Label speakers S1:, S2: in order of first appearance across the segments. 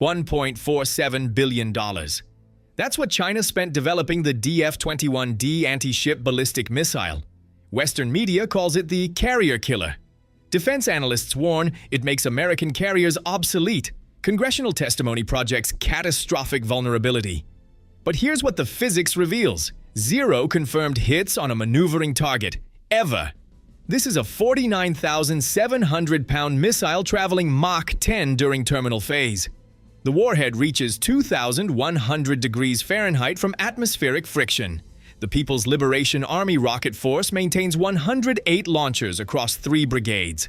S1: $1.47 billion. That's what China spent developing the DF-21D anti-ship ballistic missile. Western media calls it the carrier killer. Defense analysts warn it makes American carriers obsolete. Congressional testimony projects catastrophic vulnerability. But here's what the physics reveals. 0 confirmed hits on a maneuvering target, ever. This is a 49,700-pound missile traveling Mach 10 during terminal phase. The warhead reaches 2,100 degrees Fahrenheit from atmospheric friction. The People's Liberation Army Rocket Force maintains 108 launchers across 3 brigades.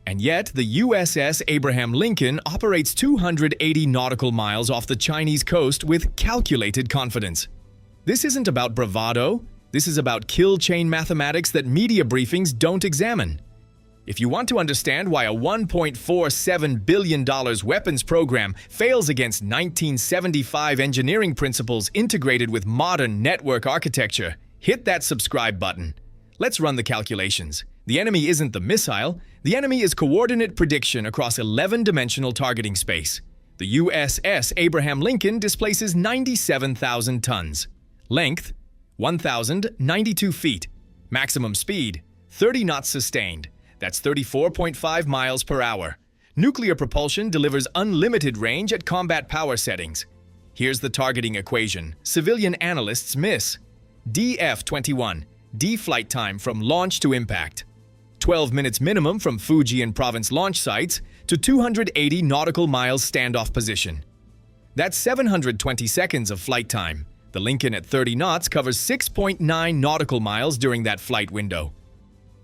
S1: And yet, the USS Abraham Lincoln operates 280 nautical miles off the Chinese coast with calculated confidence. This isn't about bravado. This is about kill chain mathematics that media briefings don't examine. If you want to understand why a $1.47 billion weapons program fails against 1975 engineering principles integrated with modern network architecture, hit that subscribe button. Let's run the calculations. The enemy isn't the missile. The enemy is coordinate prediction across 11-dimensional targeting space. The USS Abraham Lincoln displaces 97,000 tons. Length, 1,092 feet. Maximum speed, 30 knots sustained. That's 34.5 miles per hour. Nuclear propulsion delivers unlimited range at combat power settings. Here's the targeting equation civilian analysts miss. DF-21, D flight time from launch to impact. 12 minutes minimum from Fujian province launch sites to 280 nautical miles standoff position. That's 720 seconds of flight time. The Lincoln at 30 knots covers 6.9 nautical miles during that flight window.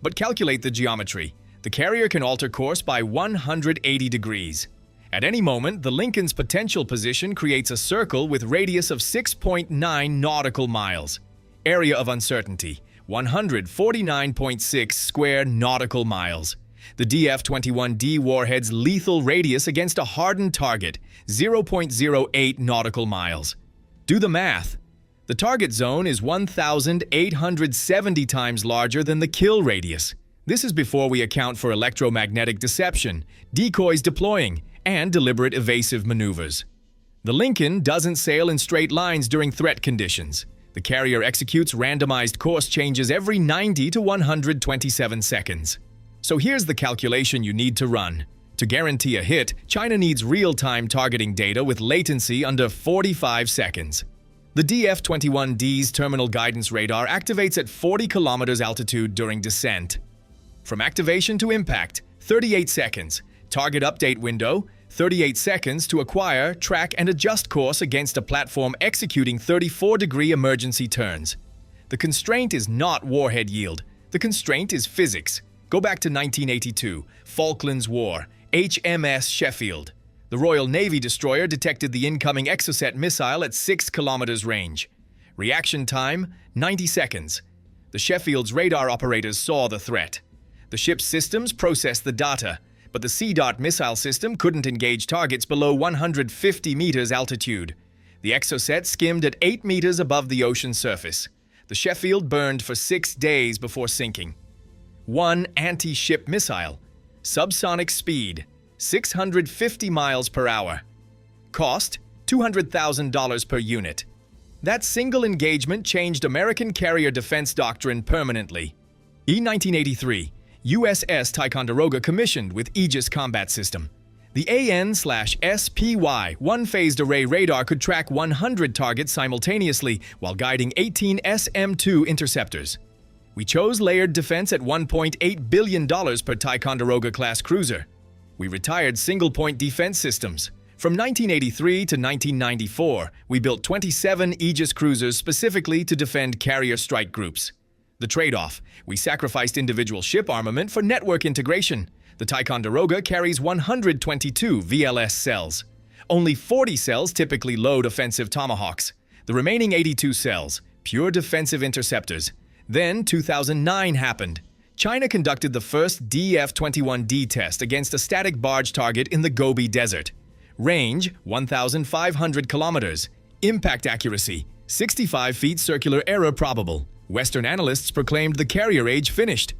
S1: But calculate the geometry. The carrier can alter course by 180 degrees. At any moment, the Lincoln's potential position creates a circle with radius of 6.9 nautical miles. Area of uncertainty, 149.6 square nautical miles. The DF-21D warhead's lethal radius against a hardened target, 0.08 nautical miles. Do the math. The target zone is 1,870 times larger than the kill radius. This is before we account for electromagnetic deception, decoys deploying, and deliberate evasive maneuvers. The Lincoln doesn't sail in straight lines during threat conditions. The carrier executes randomized course changes every 90 to 127 seconds. So here's the calculation you need to run. To guarantee a hit, China needs real-time targeting data with latency under 45 seconds. The DF-21D's terminal guidance radar activates at 40 kilometers altitude during descent. From activation to impact, 38 seconds. Target update window, 38 seconds to acquire, track, and adjust course against a platform executing 34-degree emergency turns. The constraint is not warhead yield. The constraint is physics. Go back to 1982, Falklands War, HMS Sheffield. The Royal Navy destroyer detected the incoming Exocet missile at 6 kilometers range. Reaction time, 90 seconds. The Sheffield's radar operators saw the threat. The ship's systems processed the data, but the CDOT missile system couldn't engage targets below 150 meters altitude. The Exocet skimmed at 8 meters above the ocean surface. The Sheffield burned for 6 days before sinking. 1 anti-ship missile. Subsonic speed, 650 miles per hour. Cost, $200,000 per unit. That single engagement changed American carrier defense doctrine permanently. E-1983, USS Ticonderoga commissioned with Aegis combat system. The AN/SPY one-phased array radar could track 100 targets simultaneously while guiding 18 SM-2 interceptors. We chose layered defense at $1.8 billion per Ticonderoga-class cruiser. We retired single-point defense systems. From 1983 to 1994, we built 27 Aegis cruisers specifically to defend carrier strike groups. The trade-off, we sacrificed individual ship armament for network integration. The Ticonderoga carries 122 VLS cells. Only 40 cells typically load offensive Tomahawks. The remaining 82 cells, pure defensive interceptors. Then 2009 happened. China conducted the first DF-21D test against a static barge target in the Gobi Desert. Range, 1,500 kilometers. Impact accuracy, 65 feet circular error probable. Western analysts proclaimed the carrier age finished.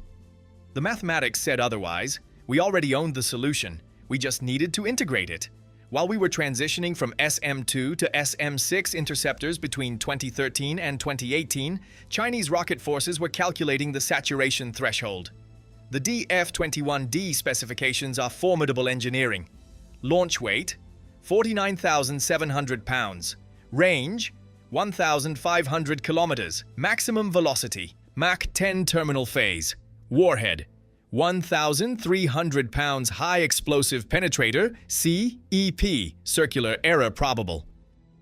S1: The mathematics said otherwise. We already owned the solution. We just needed to integrate it. While we were transitioning from SM-2 to SM-6 interceptors between 2013 and 2018, Chinese rocket forces were calculating the saturation threshold. The DF-21D specifications are formidable engineering. Launch weight, 49,700 pounds. Range, 1,500 kilometers. Maximum velocity, Mach 10 terminal phase. Warhead, 1,300 pounds high explosive penetrator, CEP, circular error probable.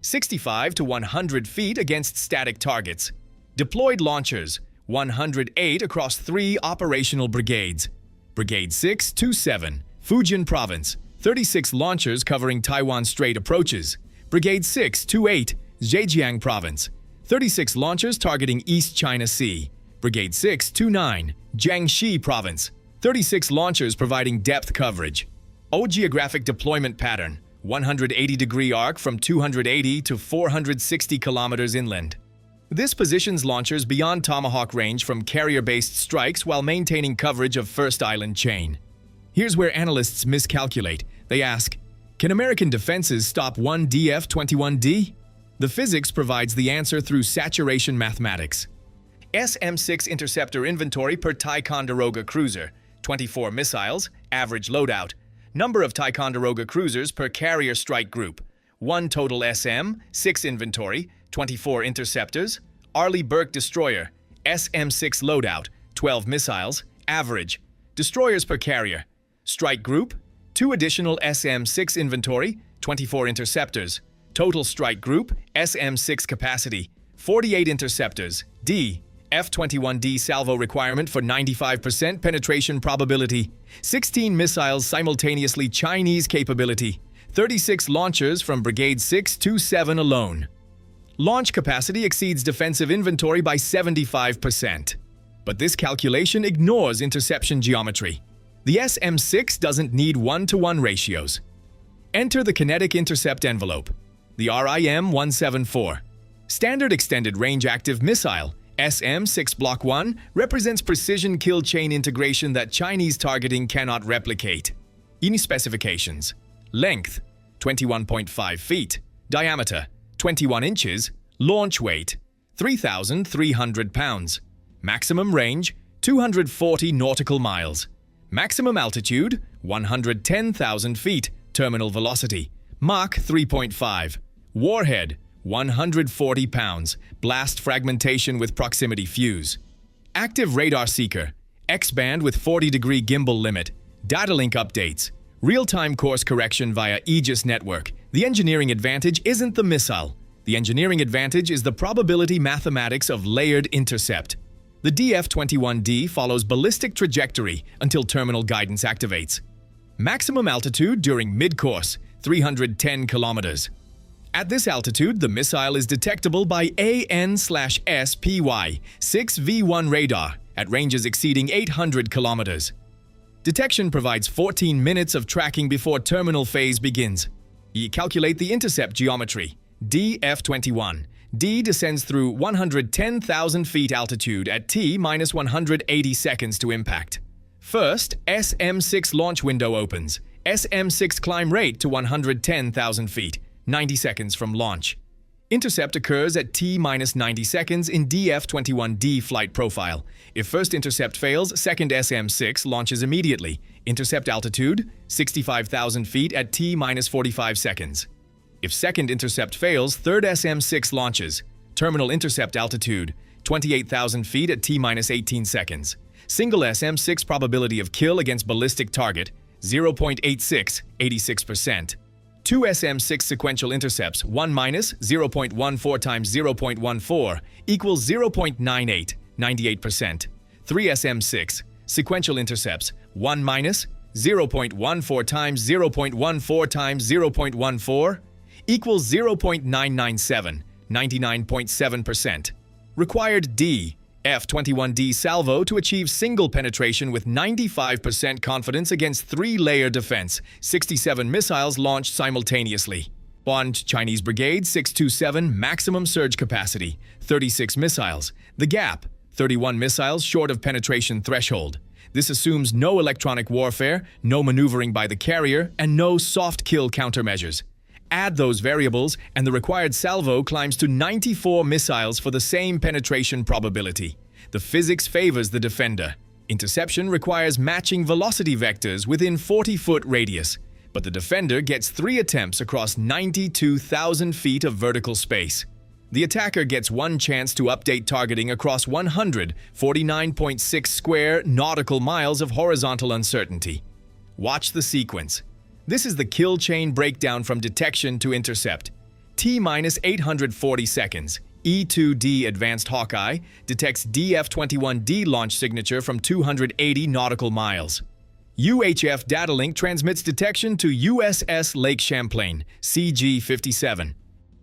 S1: 65 to 100 feet against static targets. Deployed launchers, 108 across 3 operational brigades. Brigade 627, Fujian Province, 36 launchers covering Taiwan Strait approaches. Brigade 628, Zhejiang Province, 36 launchers targeting East China Sea. Brigade 629, Jiangxi Province, 36 launchers providing depth coverage. Geographic deployment pattern, 180-degree arc from 280 to 460 kilometers inland. This positions launchers beyond Tomahawk range from carrier-based strikes while maintaining coverage of first island chain. Here's where analysts miscalculate. They ask, can American defenses stop one DF-21D? The physics provides the answer through saturation mathematics. SM-6 interceptor inventory per Ticonderoga cruiser, 24 missiles, average loadout. Number of Ticonderoga cruisers per carrier strike group, 1 total SM, 6 inventory, 24 interceptors. Arleigh Burke destroyer, SM-6 loadout, 12 missiles, average. Destroyers per carrier. Strike group, 2 additional SM-6 inventory, 24 interceptors. Total strike group, SM-6 capacity, 48 interceptors. D. F-21D salvo requirement for 95% penetration probability. 16 missiles simultaneously Chinese capability. 36 launchers from Brigade 627 alone. Launch capacity exceeds defensive inventory by 75%. But this calculation ignores interception geometry. The SM-6 doesn't need 1-to-1 ratios. Enter the kinetic intercept envelope. The RIM-174. Standard Extended Range Active Missile, SM-6 Block 1, represents precision kill chain integration that Chinese targeting cannot replicate. INI specifications. Length, 21.5 feet. Diameter, 21 inches. Launch weight, 3,300 pounds. Maximum range, 240 nautical miles. Maximum altitude, 110,000 feet. Terminal velocity, Mach 3.5. Warhead, 140 pounds. Blast fragmentation with proximity fuse. Active radar seeker. X-band with 40-degree gimbal limit. Data link updates. Real-time course correction via Aegis network. The engineering advantage isn't the missile. The engineering advantage is the probability mathematics of layered intercept. The DF-21D follows ballistic trajectory until terminal guidance activates. Maximum altitude during mid-course, 310 kilometers. At this altitude, the missile is detectable by AN/SPY 6V1 radar at ranges exceeding 800 kilometers. Detection provides 14 minutes of tracking before terminal phase begins. Calculate the intercept geometry. DF-21. D descends through 110,000 feet altitude at T-minus 180 seconds to impact. First, SM-6 launch window opens. SM-6 climb rate to 110,000 feet, 90 seconds from launch. Intercept occurs at T-minus 90 seconds in DF-21D flight profile. If first intercept fails, second SM-6 launches immediately. Intercept altitude, 65,000 feet at T-minus 45 seconds. If second intercept fails, third SM-6 launches. Terminal intercept altitude, 28,000 feet at T-minus 18 seconds. Single SM-6 probability of kill against ballistic target, 0.86, 86%. 2 SM-6 sequential intercepts, 1 minus 0.14 times 0.14 equals 0.98, 98%. 3 SM-6 sequential intercepts, 1 minus 0.14 times 0.14 times 0.14 equals 0.997, 99.7%. Required DF-21D salvo to achieve single penetration with 95% confidence against 3-layer defense, 67 missiles launched simultaneously. Bond Chinese Brigade 627 maximum surge capacity, 36 missiles. The gap, 31 missiles short of penetration threshold. This assumes no electronic warfare, no maneuvering by the carrier, and no soft kill countermeasures. Add those variables, and the required salvo climbs to 94 missiles for the same penetration probability. The physics favors the defender. Interception requires matching velocity vectors within 40-foot radius, but the defender gets 3 attempts across 92,000 feet of vertical space. The attacker gets 1 chance to update targeting across 149.6 square nautical miles of horizontal uncertainty. Watch the sequence. This is the kill chain breakdown from detection to intercept. T-minus 840 seconds. E-2D Advanced Hawkeye detects DF-21D launch signature from 280 nautical miles. UHF Datalink transmits detection to USS Lake Champlain, CG-57.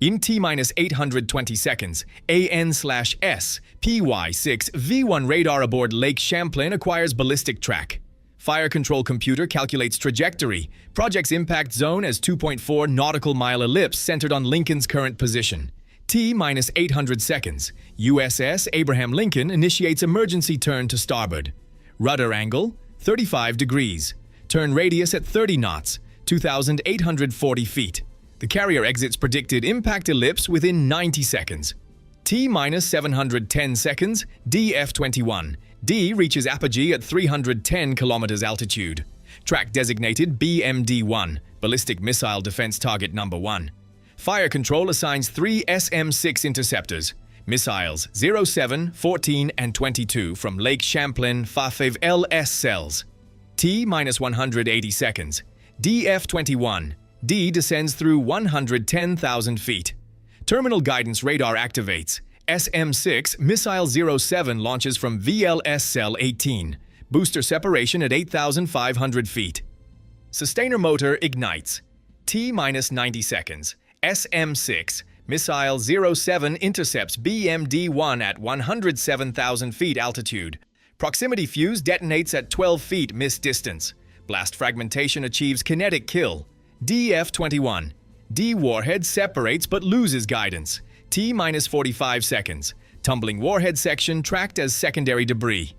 S1: In T-minus 820 seconds, AN/S PY-6V1 radar aboard Lake Champlain acquires ballistic track. Fire control computer calculates trajectory, projects impact zone as 2.4 nautical mile ellipse centered on Lincoln's current position. T-minus 800 seconds, USS Abraham Lincoln initiates emergency turn to starboard. Rudder angle, 35 degrees. Turn radius at 30 knots, 2,840 feet. The carrier exits predicted impact ellipse within 90 seconds. T-minus 710 seconds, DF-21. D reaches apogee at 310 kilometers altitude. Track designated BMD-1, Ballistic Missile Defense Target Number 1. Fire control assigns 3 SM-6 interceptors, missiles 07, 14, and 22 from Lake Champlain Fafev LS cells. T-minus 180 seconds. DF-21. D descends through 110,000 feet. Terminal guidance radar activates. SM-6 Missile 07 launches from VLS Cell 18. Booster separation at 8,500 feet. Sustainer motor ignites. T-minus 90 seconds. SM-6 Missile 07 intercepts BMD-1 at 107,000 feet altitude. Proximity fuse detonates at 12 feet miss distance. Blast fragmentation achieves kinetic kill. DF-21. D warhead separates but loses guidance. T-minus 45 seconds. Tumbling warhead section tracked as secondary debris.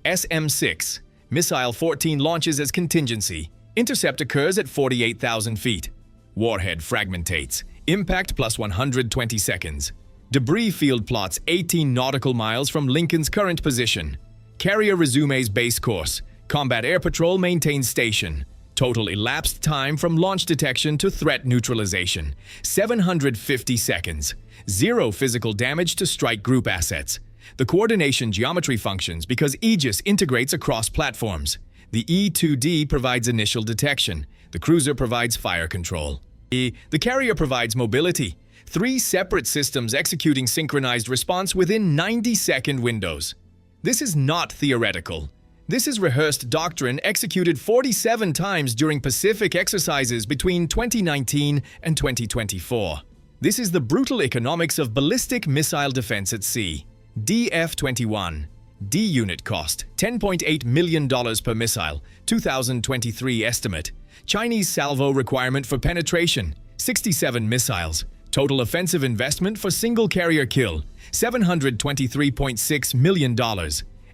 S1: SM-6. Missile 14 launches as contingency. Intercept occurs at 48,000 feet. Warhead fragmentates. Impact plus 120 seconds. Debris field plots 18 nautical miles from Lincoln's current position. Carrier resumes base course. Combat Air Patrol maintains station. Total elapsed time from launch detection to threat neutralization, 750 seconds. 0 physical damage to strike group assets. The coordination geometry functions because Aegis integrates across platforms. The E-2D provides initial detection. The cruiser provides fire control. The carrier provides mobility. 3 separate systems executing synchronized response within 90-second windows. This is not theoretical. This is rehearsed doctrine executed 47 times during Pacific exercises between 2019 and 2024. This is the brutal economics of ballistic missile defense at sea. DF-21. D unit cost, $10.8 million per missile, 2023 estimate. Chinese salvo requirement for penetration, 67 missiles. Total offensive investment for single carrier kill, $723.6 million.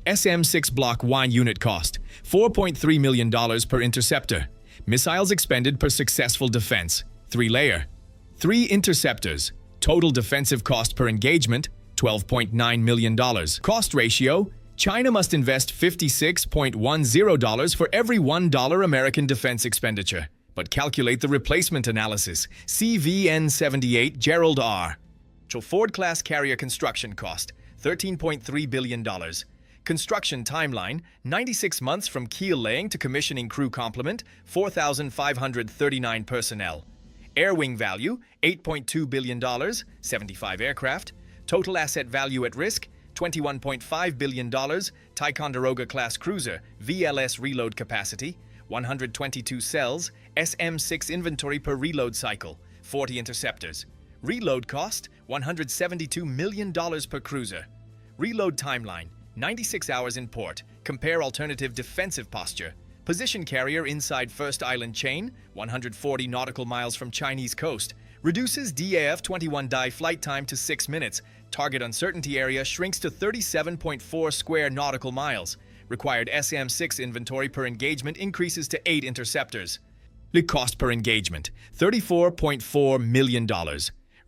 S1: SM-6 Block 1 unit cost, $4.3 million per interceptor. Missiles expended per successful defense, 3-layer. 3 interceptors. Total defensive cost per engagement, $12.9 million. Cost ratio, China must invest $56.10 for every $1 American defense expenditure. But calculate the replacement analysis. CVN-78 Gerald R. Ford-class carrier construction cost, $13.3 billion. Construction timeline, 96 months from keel laying to commissioning crew complement, 4,539 personnel. Air wing value, $8.2 billion, 75 aircraft. Total asset value at risk, $21.5 billion. Ticonderoga-class cruiser, VLS reload capacity, 122 cells. SM-6 inventory per reload cycle, 40 interceptors. Reload cost, $172 million per cruiser. Reload timeline, 96 hours in port. Compare alternative defensive posture. Position carrier inside first island chain, 140 nautical miles from Chinese coast. Reduces DF-21 dive flight time to 6 minutes. Target uncertainty area shrinks to 37.4 square nautical miles. Required SM-6 inventory per engagement increases to 8 interceptors. The cost per engagement, $34.4 million.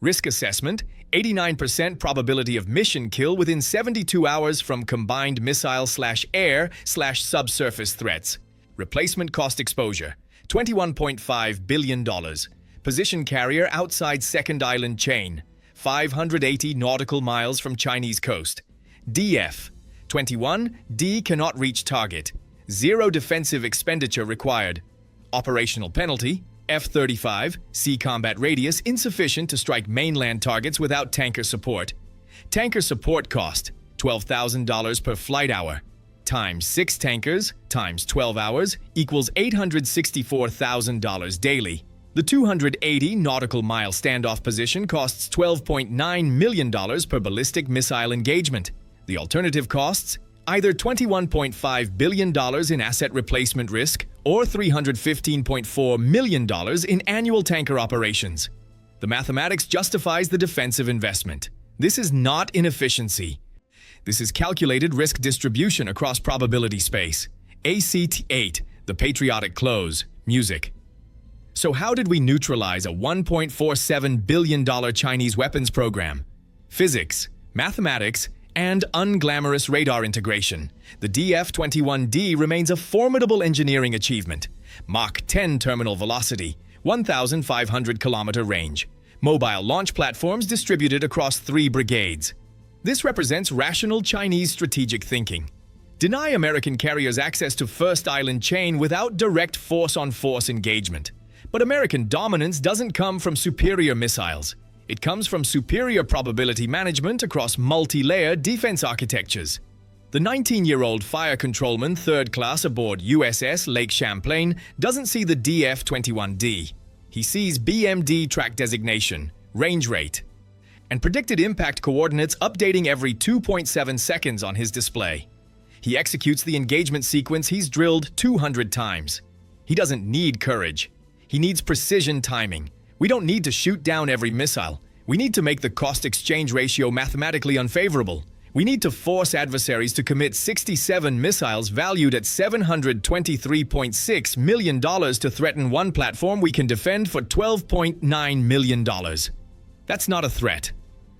S1: Risk assessment, 89% probability of mission kill within 72 hours from combined missile/air/subsurface threats. Replacement cost exposure, $21.5 billion. Position carrier outside second island chain, 580 nautical miles from Chinese coast. DF-21 D cannot reach target. Zero defensive expenditure required. Operational penalty, F-35, sea combat radius insufficient to strike mainland targets without tanker support. Tanker support cost, $12,000 per flight hour. Times 6 tankers, times 12 hours, equals $864,000 daily. The 280 nautical mile standoff position costs $12.9 million per ballistic missile engagement. The alternative costs, either $21.5 billion in asset replacement risk or $315.4 million in annual tanker operations. The mathematics justifies the defensive investment. This is not inefficiency. This is calculated risk distribution across probability space. ACT-8, the patriotic close, music. So how did we neutralize a $1.47 billion Chinese weapons program? Physics, mathematics, and unglamorous radar integration. The DF-21D remains a formidable engineering achievement. Mach 10 terminal velocity, 1,500-kilometer range. Mobile launch platforms distributed across 3 brigades. This represents rational Chinese strategic thinking. Deny American carriers access to first island chain without direct force-on-force engagement. But American dominance doesn't come from superior missiles. It comes from superior probability management across multi-layer defense architectures. The 19-year-old fire controlman third class aboard USS Lake Champlain doesn't see the DF-21D. He sees BMD track designation, range rate, and predicted impact coordinates updating every 2.7 seconds on his display. He executes the engagement sequence he's drilled 200 times. He doesn't need courage. He needs precision timing. We don't need to shoot down every missile. We need to make the cost-exchange ratio mathematically unfavorable. We need to force adversaries to commit 67 missiles valued at $723.6 million to threaten one platform we can defend for $12.9 million. That's not a threat.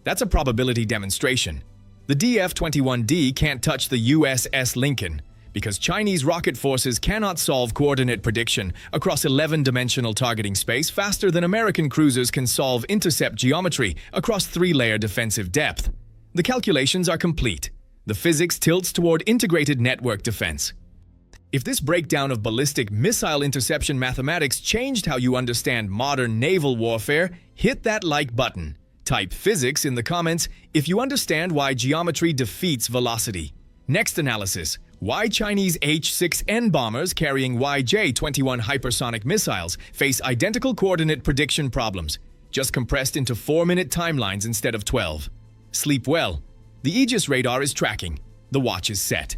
S1: That's a probability demonstration. The DF-21D can't touch the USS Lincoln, because Chinese rocket forces cannot solve coordinate prediction across 11-dimensional targeting space faster than American cruisers can solve intercept geometry across 3-layer defensive depth. The calculations are complete. The physics tilts toward integrated network defense. If this breakdown of ballistic missile interception mathematics changed how you understand modern naval warfare, hit that like button. Type physics in the comments if you understand why geometry defeats velocity. Next analysis. Why Chinese H-6N bombers carrying YJ-21 hypersonic missiles face identical coordinate prediction problems, just compressed into 4-minute timelines instead of 12. Sleep well. The Aegis radar is tracking. The watch is set.